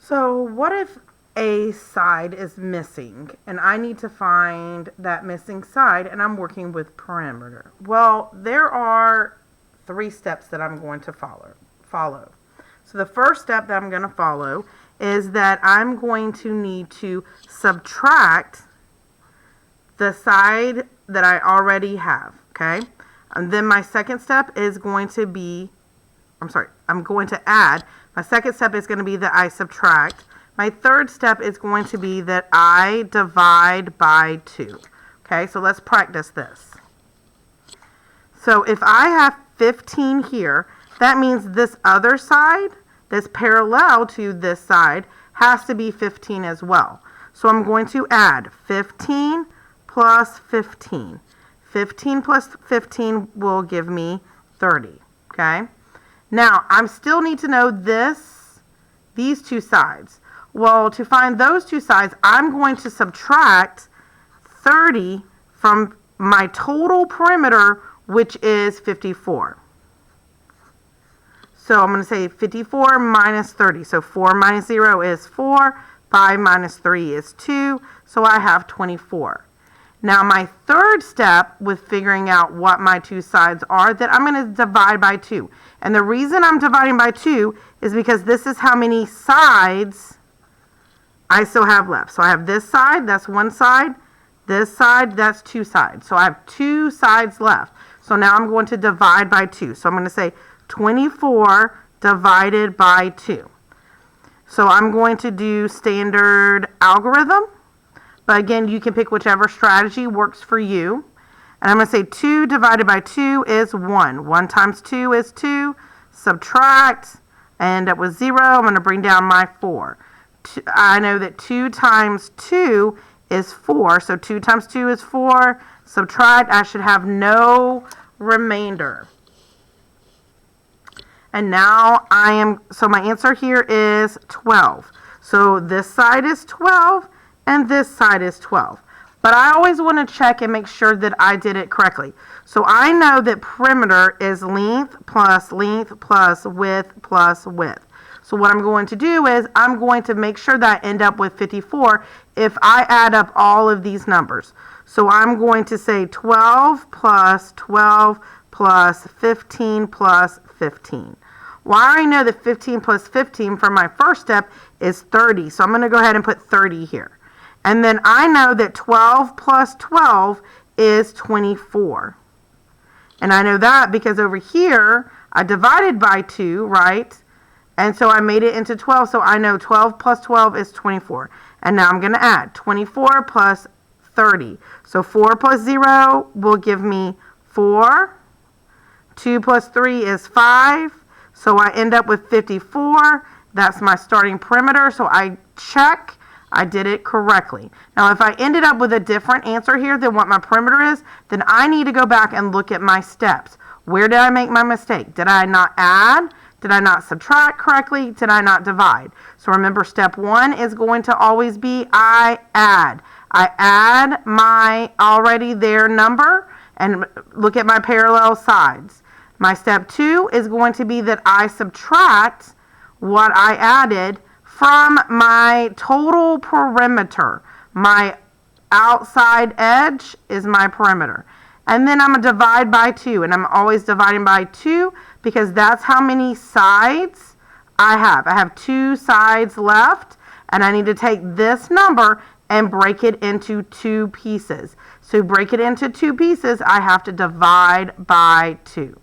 So what if a side is missing and I need to find that missing side and I'm working with perimeter? Well, there are 3 steps that I'm going to follow. So the first step that I'm going to follow is that I'm going to need to subtract the side that I already have, okay? And then my second step is going to be, I'm going to add. My second step is going to be that I subtract. My third step is going to be that I divide by 2. Okay, so let's practice this. So if I have 15 here, that means this other side that's parallel to this side has to be 15 as well. So I'm going to add 15 plus 15. 15 plus 15 will give me 30. Okay? Now, I still need to know these 2 sides. Well, to find those 2 sides, I'm going to subtract 30 from my total perimeter, which is 54. So I'm going to say 54 minus 30. So 4 minus 0 is 4. 5 minus 3 is 2. So I have 24. Now my third step with figuring out what my 2 sides are, that I'm going to divide by 2. And the reason I'm dividing by 2 is because this is how many sides I still have left. So I have this side, that's 1 side. This side, that's 2 sides. So I have 2 sides left. So now I'm going to divide by 2. So I'm going to say 24 divided by 2. So I'm going to do standard algorithm. But again, you can pick whichever strategy works for you. And I'm going to say 2 divided by 2 is 1. 1 times 2 is 2. Subtract. I end up with 0. I'm going to bring down my 4. I know that 2 times 2 is 4. So 2 times 2 is 4. Subtract. I should have no remainder. And now so my answer here is 12. So this side is 12. And this side is 12. But I always want to check and make sure that I did it correctly. So I know that perimeter is length plus width plus width. So what I'm going to do is I'm going to make sure that I end up with 54 if I add up all of these numbers. So I'm going to say 12 plus 12 plus 15 plus 15. Well, I already know that 15 plus 15 from my first step is 30. So I'm going to go ahead and put 30 here. And then I know that 12 plus 12 is 24. And I know that because over here, I divided by 2, right? And so I made it into 12. So I know 12 plus 12 is 24. And now I'm going to add 24 plus 30. So 4 plus 0 will give me 4. 2 plus 3 is 5. So I end up with 54. That's my starting perimeter. So I check. I did it correctly. Now, if I ended up with a different answer here than what my perimeter is, then I need to go back and look at my steps. Where did I make my mistake? Did I not add? Did I not subtract correctly? Did I not divide? So remember, step 1 is going to always be I add. I add my already there number and look at my parallel sides. My step 2 is going to be that I subtract what I added from my total perimeter. My outside edge is my perimeter. And then I'm going to divide by 2. And I'm always dividing by 2 because that's how many sides I have. I have 2 sides left. And I need to take this number and break it into 2 pieces. So break it into 2 pieces, I have to divide by 2.